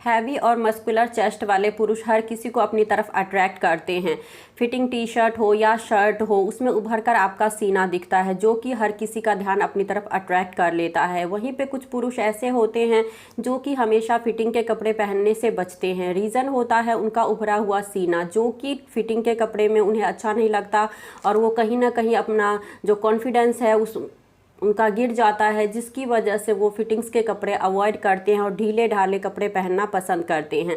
Heavy और muscular chest वाले पुरुष हर किसी को अपनी तरफ अट्रैक्ट करते हैं। फिटिंग टी शर्ट हो या शर्ट हो, उसमें उभर कर आपका सीना दिखता है, जो कि हर किसी का ध्यान अपनी तरफ अट्रैक्ट कर लेता है। वहीं पे कुछ पुरुष ऐसे होते हैं जो कि हमेशा फिटिंग के कपड़े पहनने से बचते हैं। रीज़न होता है उनका उभरा हुआ सीना, जो कि फिटिंग के कपड़े में उन्हें अच्छा नहीं लगता और वो कहीं ना कहीं अपना जो कॉन्फिडेंस है उनका गिर जाता है, जिसकी वजह से वो फिटिंग्स के कपड़े अवॉइड करते हैं और ढीले ढाले कपड़े पहनना पसंद करते हैं।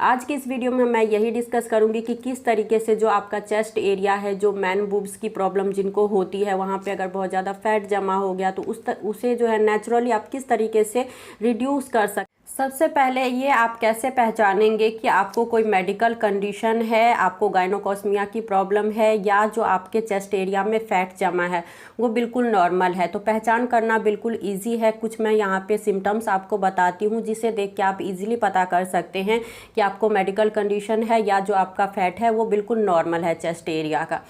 आज की इस वीडियो में मैं यही डिस्कस करूंगी कि किस तरीके से जो आपका चेस्ट एरिया है, जो मैन बूब्स की प्रॉब्लम जिनको होती है, वहाँ पे अगर बहुत ज़्यादा फैट जमा हो गया तो उसे जो है नेचुरली आप किस तरीके से रिड्यूस कर सकते। सबसे पहले ये आप कैसे पहचानेंगे कि आपको कोई मेडिकल कंडीशन है, आपको गायनोकॉस्मिया की प्रॉब्लम है या जो आपके चेस्ट एरिया में फैट जमा है वो बिल्कुल नॉर्मल है। तो पहचान करना बिल्कुल इजी है। कुछ मैं यहाँ पे सिम्टम्स आपको बताती हूँ जिसे देख के आप इजीली पता कर सकते हैं कि आपको मेडिकल कंडीशन है या जो आपका फैट है वो बिल्कुल नॉर्मल है चेस्ट एरिया का।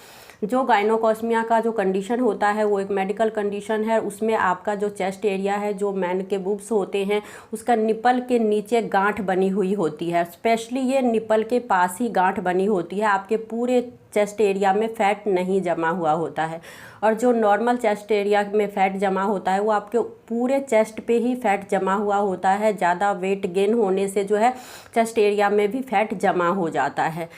जो गायनोकॉस्मिया का जो कंडीशन होता है वो एक मेडिकल कंडीशन है। उसमें आपका जो चेस्ट एरिया है, जो मैन के बुब्स होते हैं, उसका निपल के नीचे गांठ बनी हुई होती है। स्पेशली ये निपल के पास ही गांठ बनी होती है। आपके पूरे चेस्ट एरिया में फैट नहीं जमा हुआ होता है। और जो नॉर्मल चेस्ट एरिया में फैट जमा होता है वो आपके पूरे चेस्ट पे ही फैट जमा हुआ होता है। ज़्यादा वेट गेन होने से जो है चेस्ट एरिया में भी फैट जमा हो जाता है।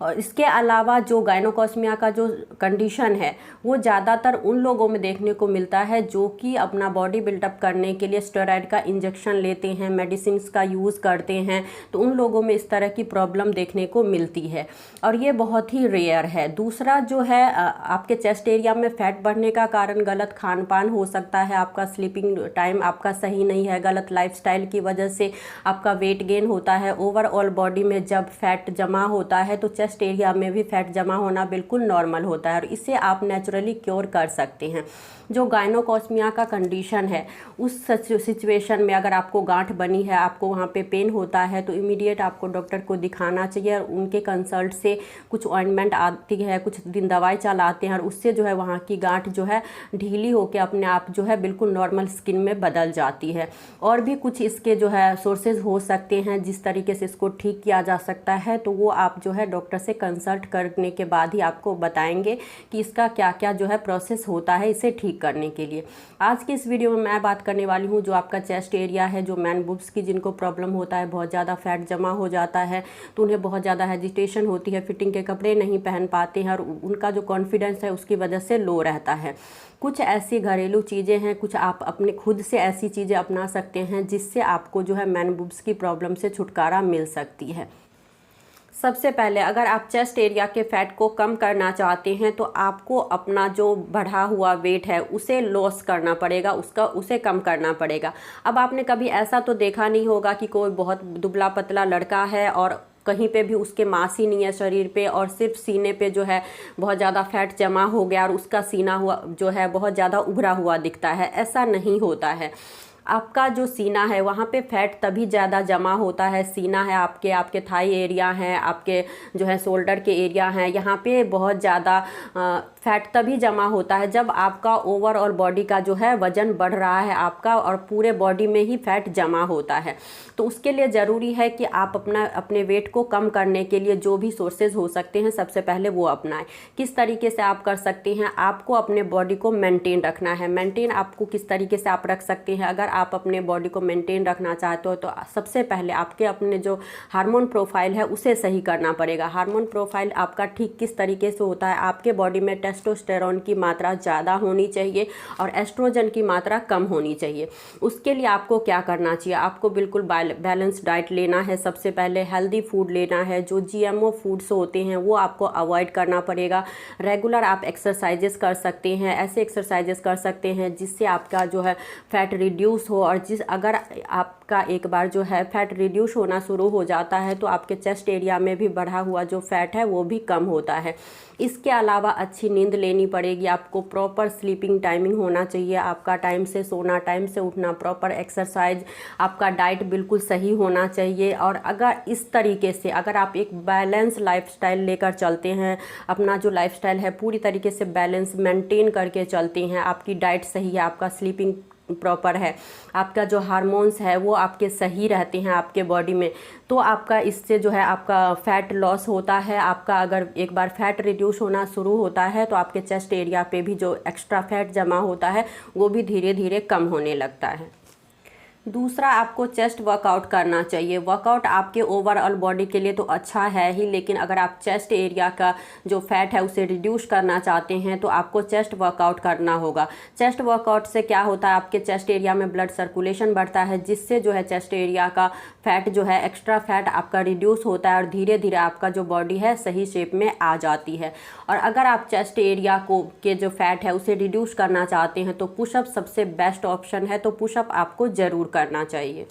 और इसके अलावा जो गायनोकॉस्मिया का जो कंडीशन है वो ज़्यादातर उन लोगों में देखने को मिलता है जो कि अपना बॉडी बिल्डअप करने के लिए स्टेरॉयड का इंजेक्शन लेते हैं, मेडिसिन का यूज़ करते हैं। तो उन लोगों में इस तरह की प्रॉब्लम देखने को मिलती है और ये बहुत ही रेयर है। दूसरा जो है आपके चेस्ट एरिया में फैट बढ़ने का कारण गलत खान पान हो सकता है। आपका स्लीपिंग टाइम आपका सही नहीं है, गलत लाइफस्टाइल की वजह से आपका वेट गेन होता है। ओवरऑल बॉडी में जब फैट जमा होता है तो चेस्ट एरिया में भी फैट जमा होना बिल्कुल नॉर्मल होता है और इसे आप नेचुरली क्योर कर सकते हैं। जो गायनोकॉस्मिया का कंडीशन है उस सिचुएशन में अगर आपको गांठ बनी है, आपको वहाँ पे पेन होता है, तो इमीडिएट आपको डॉक्टर को दिखाना चाहिए और उनके कंसल्ट से कुछ ऑइंटमेंट आती है, कुछ दिन दवाई चलाते हैं और उससे जो है वहाँ की गांठ जो है ढीली होकर अपने आप जो है बिल्कुल नॉर्मल स्किन में बदल जाती है। और भी कुछ इसके जो है सोर्सेज हो सकते हैं जिस तरीके से इसको ठीक किया जा सकता है, तो वो आप जो है डॉक्टर से कंसल्ट करने के बाद ही आपको बताएंगे कि इसका क्या क्या जो है प्रोसेस होता है इसे ठीक करने के लिए। आज की इस वीडियो में मैं बात करने वाली हूँ जो आपका चेस्ट एरिया है, जो मैन बुब्स की जिनको प्रॉब्लम होता है, बहुत ज़्यादा फैट जमा हो जाता है तो उन्हें बहुत ज़्यादा हेजिटेशन होती है, फिटिंग के कपड़े नहीं पहन पाते हैं और उनका जो कॉन्फिडेंस है उसकी वजह से लो रहता है। कुछ ऐसी घरेलू चीज़ें हैं, कुछ आप अपने खुद से ऐसी चीज़ें अपना सकते हैं जिससे आपको जो है मैन बुब्स की प्रॉब्लम से छुटकारा मिल सकती है। सबसे पहले अगर आप चेस्ट एरिया के फैट को कम करना चाहते हैं तो आपको अपना जो बढ़ा हुआ वेट है उसे लॉस करना पड़ेगा, उसे कम करना पड़ेगा। अब आपने कभी ऐसा तो देखा नहीं होगा कि कोई बहुत दुबला पतला लड़का है और कहीं पे भी उसके मांस ही नहीं है शरीर पे और सिर्फ सीने पे जो है बहुत ज़्यादा फैट जमा हो गया और उसका सीना हुआ जो है बहुत ज़्यादा उभरा हुआ दिखता है। ऐसा नहीं होता है। आपका जो सीना है वहाँ पे फैट तभी ज़्यादा जमा होता है। सीना है आपके थाई एरिया हैं, आपके जो है शोल्डर के एरिया हैं, यहाँ पे बहुत ज़्यादा फैट तभी जमा होता है जब आपका ओवरऑल बॉडी का जो है वज़न बढ़ रहा है आपका और पूरे बॉडी में ही फैट जमा होता है। तो उसके लिए ज़रूरी है कि आप अपने वेट को कम करने के लिए जो भी सोर्सेज हो सकते हैं सबसे पहले वो अपनाएं। किस तरीके से आप कर सकते हैं? आपको अपने बॉडी को मेंटेन रखना है। मेंटेन आपको किस तरीके से आप रख सकते हैं? अगर आप अपने बॉडी को मेंटेन रखना चाहते हो तो सबसे पहले आपके अपने जो हार्मोन प्रोफाइल है उसे सही करना पड़ेगा। हार्मोन प्रोफाइल आपका ठीक किस तरीके से होता है? आपके बॉडी में टेस्टोस्टेरोन की मात्रा ज़्यादा होनी चाहिए और एस्ट्रोजन की मात्रा कम होनी चाहिए। उसके लिए आपको क्या करना चाहिए? आपको बिल्कुल बैलेंस डाइट लेना है। सबसे पहले हेल्दी फूड लेना है। जो जीएमओ फूड्स होते हैं वो आपको अवॉइड करना पड़ेगा। रेगुलर आप एक्सरसाइजेस कर सकते हैं। ऐसे एक्सरसाइजेस कर सकते हैं जिससे आपका जो है फैट रिड्यूस हो और अगर आपका एक बार जो है फैट रिड्यूस होना शुरू हो जाता है तो आपके चेस्ट एरिया में भी बढ़ा हुआ जो फैट है वो भी कम होता है। इसके अलावा अच्छी नींद लेनी पड़ेगी। आपको प्रॉपर स्लीपिंग टाइमिंग होना चाहिए। आपका टाइम से सोना, टाइम से उठना, प्रॉपर एक्सरसाइज, आपका डाइट बिल्कुल सही होना चाहिए। और अगर इस तरीके से अगर आप एक बैलेंस लाइफस्टाइल लेकर चलते हैं, अपना जो लाइफस्टाइल है पूरी तरीके से बैलेंस मेंटेन करके चलते हैं, आपकी डाइट सही है, आपका स्लीपिंग प्रॉपर है, आपका जो हार्मोन्स है वो आपके सही रहते हैं आपके बॉडी में, तो आपका इससे जो है आपका फैट लॉस होता है। आपका अगर एक बार फैट रिड्यूस होना शुरू होता है तो आपके चेस्ट एरिया पे भी जो एक्स्ट्रा फैट जमा होता है वो भी धीरे धीरे कम होने लगता है। दूसरा, आपको चेस्ट वर्कआउट करना चाहिए। वर्कआउट आपके ओवरऑल बॉडी के लिए तो अच्छा है ही, लेकिन अगर आप चेस्ट एरिया का जो फैट है उसे रिड्यूस करना चाहते हैं तो आपको चेस्ट वर्कआउट करना होगा। चेस्ट वर्कआउट से क्या होता है, आपके चेस्ट एरिया में ब्लड सर्कुलेशन बढ़ता है, जिससे जो है चेस्ट एरिया का फैट जो है एक्स्ट्रा फैट आपका रिड्यूस होता है और धीरे धीरे आपका जो बॉडी है सही शेप में आ जाती है। और अगर आप चेस्ट एरिया के जो फैट है उसे रिड्यूस करना चाहते हैं तो पुशअप सबसे बेस्ट ऑप्शन है, तो पुशअप आपको ज़रूर करना चाहिए।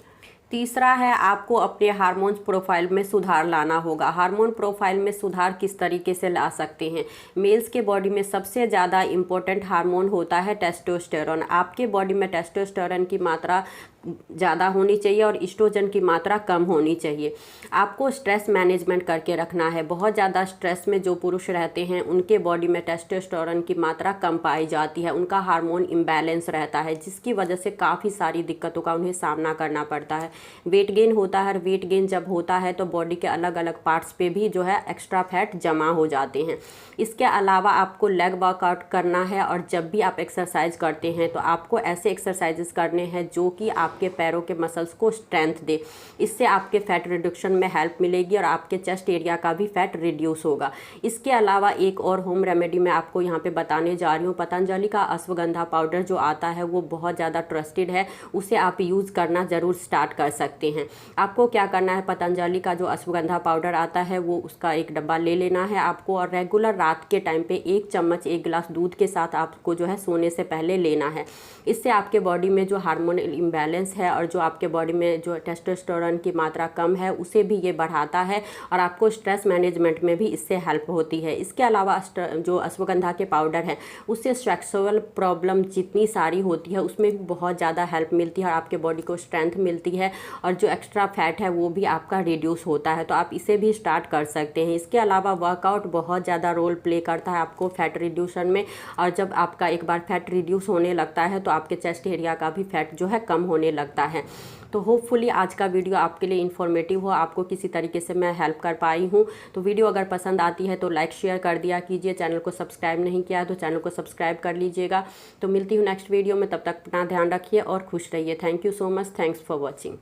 तीसरा है, आपको अपने हार्मोन्स प्रोफाइल में सुधार लाना होगा। हार्मोन प्रोफाइल में सुधार किस तरीके से ला सकते हैं? मेल्स के बॉडी में सबसे ज़्यादा इम्पोर्टेंट हार्मोन होता है टेस्टोस्टेरोन। आपके बॉडी में टेस्टोस्टेरोन की मात्रा ज़्यादा होनी चाहिए और ईस्ट्रोजन की मात्रा कम होनी चाहिए। आपको स्ट्रेस मैनेजमेंट करके रखना है। बहुत ज़्यादा स्ट्रेस में जो पुरुष रहते हैं उनके बॉडी में टेस्टोस्टेरोन की मात्रा कम पाई जाती है, उनका हार्मोन इम्बैलेंस रहता है, जिसकी वजह से काफ़ी सारी दिक्कतों का उन्हें सामना करना पड़ता है। वेट गेन होता है, और वेट गेन जब होता है तो बॉडी के अलग अलग पार्ट्स पे भी जो है एक्स्ट्रा फैट जमा हो जाते हैं। इसके अलावा आपको लेग वर्कआउट करना है, और जब भी आप एक्सरसाइज करते हैं तो आपको ऐसे एक्सरसाइजेस करने हैं जो कि आपके पैरों के मसल्स को स्ट्रेंथ दे। इससे आपके फैट रिडक्शन में हेल्प मिलेगी और आपके चेस्ट एरिया का भी फैट रिड्यूस होगा। इसके अलावा एक और होम रेमेडी मैं आपको यहाँ पे बताने जा रही हूँ। पतंजलि का अश्वगंधा पाउडर जो आता है वो बहुत ज़्यादा ट्रस्टेड है, उसे आप यूज़ करना ज़रूर स्टार्ट कर सकते हैं। आपको क्या करना है, पतंजलि का जो अश्वगंधा पाउडर आता है वो उसका एक डब्बा ले लेना है आपको, और रेगुलर रात के टाइम पे 1 चम्मच 1 गिलास दूध के साथ आपको जो है सोने से पहले लेना है। इससे आपके बॉडी में जो हार्मोनल इम्बैलेंस है और जो आपके बॉडी में जो टेस्टोस्टेरोन की मात्रा कम है उसे भी ये बढ़ाता है, और आपको स्ट्रेस मैनेजमेंट में भी इससे हेल्प होती है। इसके अलावा जो अश्वगंधा के पाउडर है उससे सेक्सुअल प्रॉब्लम जितनी सारी होती है उसमें भी बहुत ज़्यादा हेल्प मिलती है और आपके बॉडी को स्ट्रेंथ मिलती है, और जो एक्स्ट्रा फैट है वो भी आपका रिड्यूस होता है। तो आप इसे भी स्टार्ट कर सकते हैं। इसके अलावा वर्कआउट बहुत ज़्यादा रोल प्ले करता है आपको फैट रिड्यूसन में, और जब आपका एक बार फैट रिड्यूस होने लगता है तो आपके चेस्ट एरिया का भी फैट जो है कम होने लगता है। तो होपफुली आज का वीडियो आपके लिए इन्फॉर्मेटिव हो, आपको किसी तरीके से मैं हेल्प कर पाई हूँ। तो वीडियो अगर पसंद आती है तो लाइक शेयर कर दिया कीजिए। चैनल को सब्सक्राइब नहीं किया है तो चैनल को सब्सक्राइब कर लीजिएगा। तो मिलती हूँ नेक्स्ट वीडियो में, तब तक अपना ध्यान रखिए और खुश रहिए। Thank you so much, thanks for watching.